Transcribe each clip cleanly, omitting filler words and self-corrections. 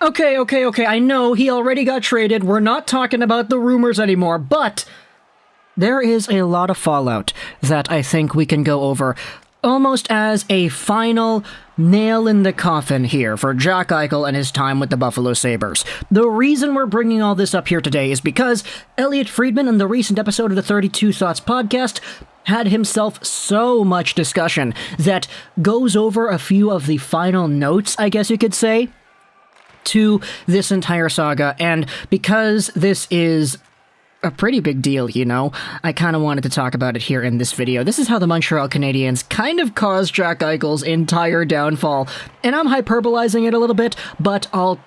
Okay, I know he already got traded. We're not talking about the rumors anymore, but there is a lot of fallout that I think we can go over almost as a final nail in the coffin here for Jack Eichel and his time with the Buffalo Sabres. The reason we're bringing all this up here today is because Elliot Friedman in the recent episode of the 32 Thoughts podcast had himself so much discussion that goes over a few of the final notes, I guess you could say, to this entire saga. And because this is a pretty big deal, you know, I kind of wanted to talk about it here in this video. This is how the Montreal Canadiens kind of caused Jack Eichel's entire downfall. And I'm hyperbolizing it a little bit, but I'll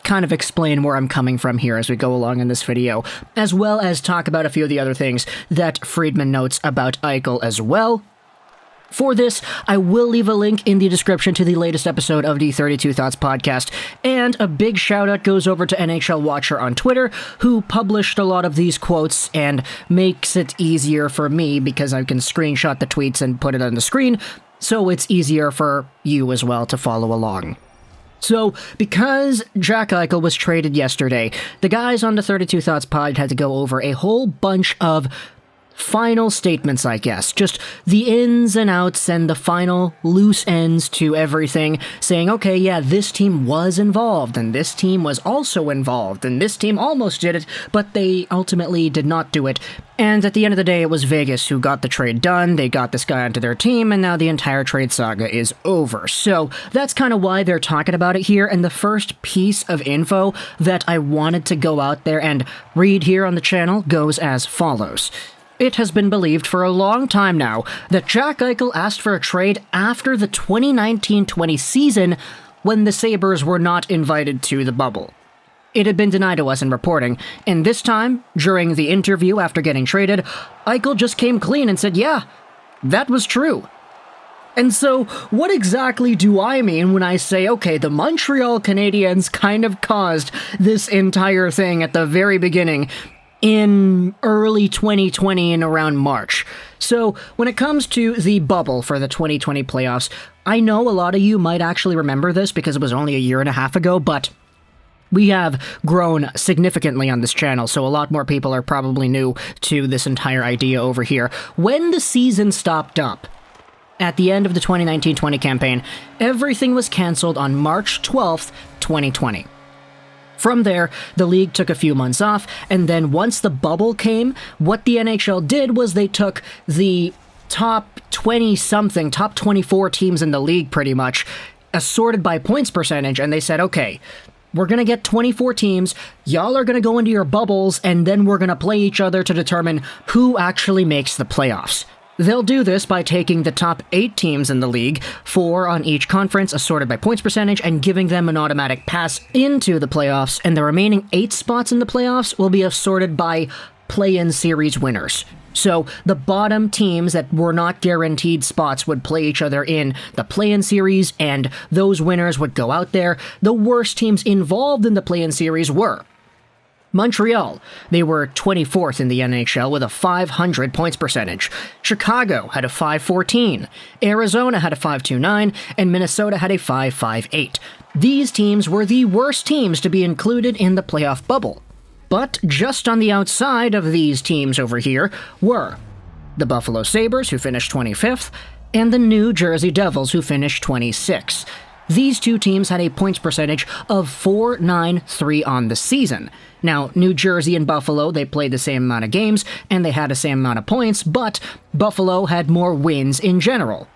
kind of explain where I'm coming from here as we go along in this video, as well as talk about a few of the other things that Friedman notes about Eichel as well. For this, I will leave a link in the description to the latest episode of the 32 Thoughts podcast, and a big shout out goes over to NHL Watcher on Twitter, who published a lot of these quotes and makes it easier for me because I can screenshot the tweets and put it on the screen, so it's easier for you as well to follow along. So, because Jack Eichel was traded yesterday, the guys on the 32 Thoughts pod had to go over a whole bunch of final statements, I guess. Just the ins and outs and the final loose ends to everything, saying, okay, yeah, this team was involved, and this team was also involved, and this team almost did it, but they ultimately did not do it. And at the end of the day, it was Vegas who got the trade done, they got this guy onto their team, and now the entire trade saga is over. So that's kind of why they're talking about it here, and the first piece of info that I wanted to go out there and read here on the channel goes as follows. It has been believed for a long time now that Jack Eichel asked for a trade after the 2019-20 season when the Sabres were not invited to the bubble. It had been denied to us in reporting, and this time, during the interview after getting traded, Eichel just came clean and said, yeah, that was true. And so, what exactly do I mean when I say, okay, the Montreal Canadiens kind of caused this entire thing at the very beginning, in early 2020 and around March. So, when it comes to the bubble for the 2020 playoffs, I know a lot of you might actually remember this because it was only a year and a half ago, but we have grown significantly on this channel, so a lot more people are probably new to this entire idea over here. When the season stopped up, at the end of the 2019-20 campaign, everything was cancelled on March 12th, 2020. From there, the league took a few months off, and then once the bubble came, what the NHL did was they took the top 20-something, top 24 teams in the league pretty much, assorted by points percentage, and they said, okay, we're going to get 24 teams, y'all are going to go into your bubbles, and then we're going to play each other to determine who actually makes the playoffs. They'll do this by taking the top 8 teams in the league, 4 on each conference, assorted by points percentage, and giving them an automatic pass into the playoffs, and the remaining 8 spots in the playoffs will be assorted by play-in series winners. So, the bottom teams that were not guaranteed spots would play each other in the play-in series, and those winners would go out there. The worst teams involved in the play-in series were Montreal. They were 24th in the NHL with a 500 points percentage. Chicago had a 514. Arizona had a 529, and Minnesota had a 558. These teams were the worst teams to be included in the playoff bubble. But just on the outside of these teams over here were the Buffalo Sabres, who finished 25th, and the New Jersey Devils, who finished 26th. These two teams had a points percentage of .493 on the season. Now, New Jersey and Buffalo, they played the same amount of games, and they had the same amount of points, but Buffalo had more wins in general.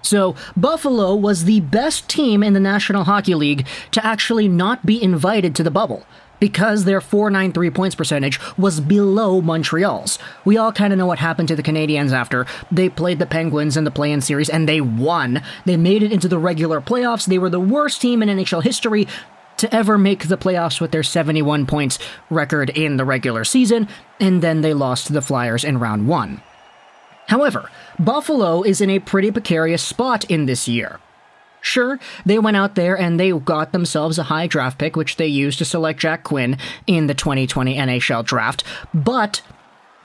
So, Buffalo was the best team in the National Hockey League to actually not be invited to the bubble, because their .493 points percentage was below Montreal's. We all kind of know what happened to the Canadiens after. They played the Penguins in the play-in series, and they won. They made it into the regular playoffs. They were the worst team in NHL history to ever make the playoffs with their 71 points record in the regular season, and then they lost to the Flyers in round 1. However, Buffalo is in a pretty precarious spot in this year. Sure, they went out there and they got themselves a high draft pick, which they used to select Jack Quinn in the 2020 NHL draft, but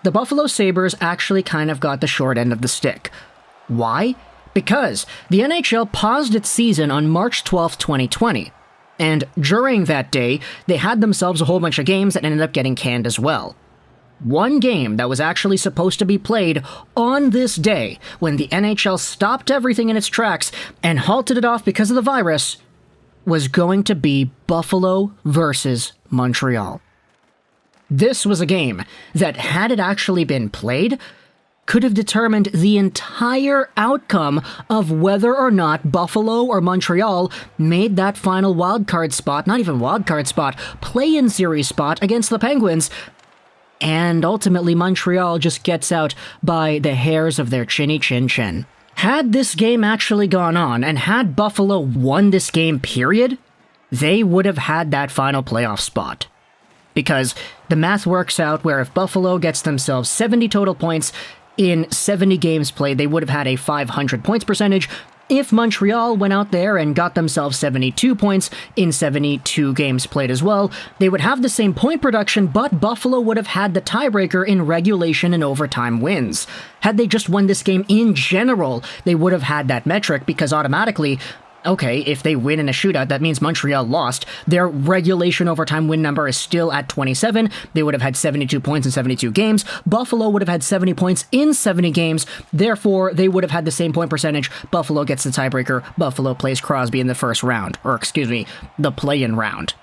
the Buffalo Sabres actually kind of got the short end of the stick. Why? Because the NHL paused its season on March 12, 2020. And during that day, they had themselves a whole bunch of games that ended up getting canned as well. One game that was actually supposed to be played on this day, when the NHL stopped everything in its tracks and halted it off because of the virus, was going to be Buffalo versus Montreal. This was a game that, had it actually been played, could have determined the entire outcome of whether or not Buffalo or Montreal made that final wildcard spot, not even wildcard spot, play-in series spot against the Penguins, and ultimately Montreal just gets out by the hairs of their chinny chin chin. Had this game actually gone on, and had Buffalo won this game period, they would have had that final playoff spot. Because the math works out where if Buffalo gets themselves 70 total points in 70 games played, they would have had a 500 points percentage. If Montreal went out there and got themselves 72 points in 72 games played as well, they would have the same point production, but Buffalo would have had the tiebreaker in regulation and overtime wins. Had they just won this game in general, they would have had that metric because automatically, okay, if they win in a shootout, that means Montreal lost. Their regulation overtime win number is still at 27. They would have had 72 points in 72 games. Buffalo would have had 70 points in 70 games. Therefore, they would have had the same point percentage. Buffalo gets the tiebreaker. Buffalo plays Crosby in the first round. Or, excuse me, the play-in round.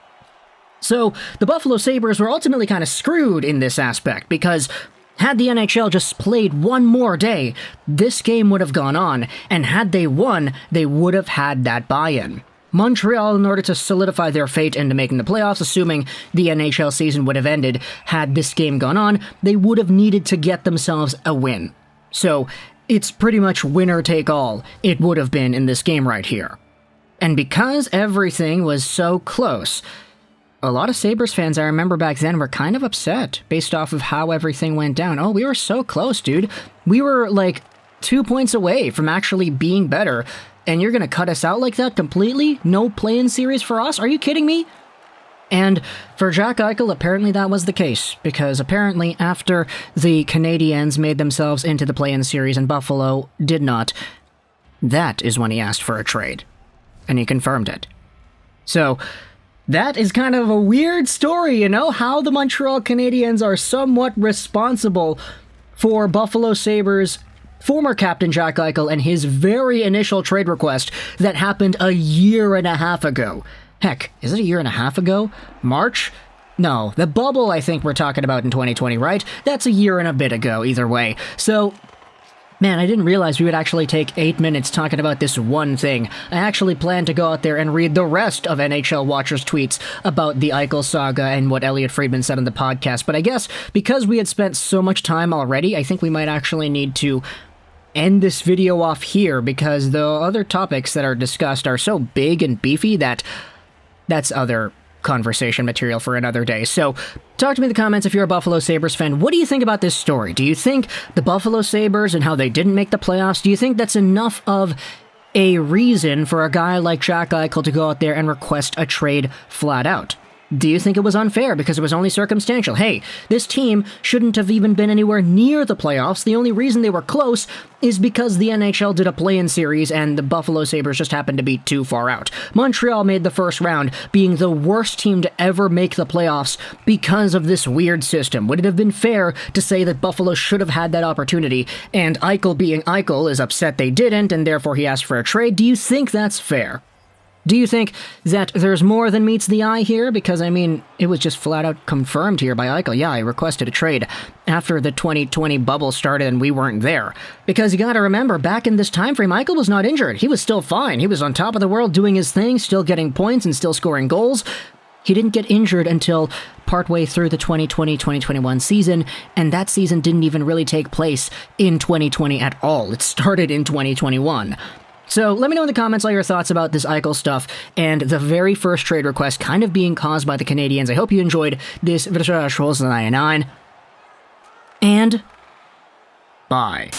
So, the Buffalo Sabres were ultimately kind of screwed in this aspect because had the NHL just played one more day, this game would have gone on, and had they won, they would have had that buy-in. Montreal, in order to solidify their fate into making the playoffs, assuming the NHL season would have ended had this game gone on, they would have needed to get themselves a win. So, it's pretty much winner take all, it would have been in this game right here. And because everything was so close, a lot of Sabres fans I remember back then were kind of upset based off of how everything went down. Oh, we were so close, dude. We were like 2 points away from actually being better, and you're gonna cut us out like that completely? No play-in series for us? Are you kidding me? And for Jack Eichel, apparently that was the case, because apparently after the Canadiens made themselves into the play-in series and Buffalo did not, that is when he asked for a trade. And he confirmed it. So, that is kind of a weird story, you know, how the Montreal Canadiens are somewhat responsible for Buffalo Sabres' former captain Jack Eichel and his very initial trade request that happened a year and a half ago. Heck, is it a year and a half ago? March? No, the bubble I think we're talking about in 2020, right? That's a year and a bit ago, either way. So, man, I didn't realize we would actually take 8 minutes talking about this one thing. I actually planned to go out there and read the rest of NHL Watcher's tweets about the Eichel saga and what Elliot Friedman said on the podcast, but I guess because we had spent so much time already, I think we might actually need to end this video off here because the other topics that are discussed are so big and beefy that that's other conversation material for another day. So, talk to me in the comments if you're a Buffalo Sabres fan. What do you think about this story? Do you think the Buffalo Sabres and how they didn't make the playoffs, do you think that's enough of a reason for a guy like Jack Eichel to go out there and request a trade flat out? Do you think it was unfair because it was only circumstantial? Hey, this team shouldn't have even been anywhere near the playoffs. The only reason they were close is because the NHL did a play-in series and the Buffalo Sabres just happened to be too far out. Montreal made the first round, being the worst team to ever make the playoffs because of this weird system. Would it have been fair to say that Buffalo should have had that opportunity, and Eichel being Eichel is upset they didn't, and therefore he asked for a trade? Do you think that's fair? Do you think that there's more than meets the eye here? Because, I mean, it was just flat out confirmed here by Eichel. Yeah, I requested a trade after the 2020 bubble started and we weren't there. Because you gotta remember, back in this time frame, Eichel was not injured. He was still fine. He was on top of the world doing his thing, still getting points and still scoring goals. He didn't get injured until partway through the 2020-2021 season, and that season didn't even really take place in 2020 at all. It started in 2021. So let me know in the comments all your thoughts about this Eichel stuff and the very first trade request kind of being caused by the Canadiens. I hope you enjoyed this video, and bye.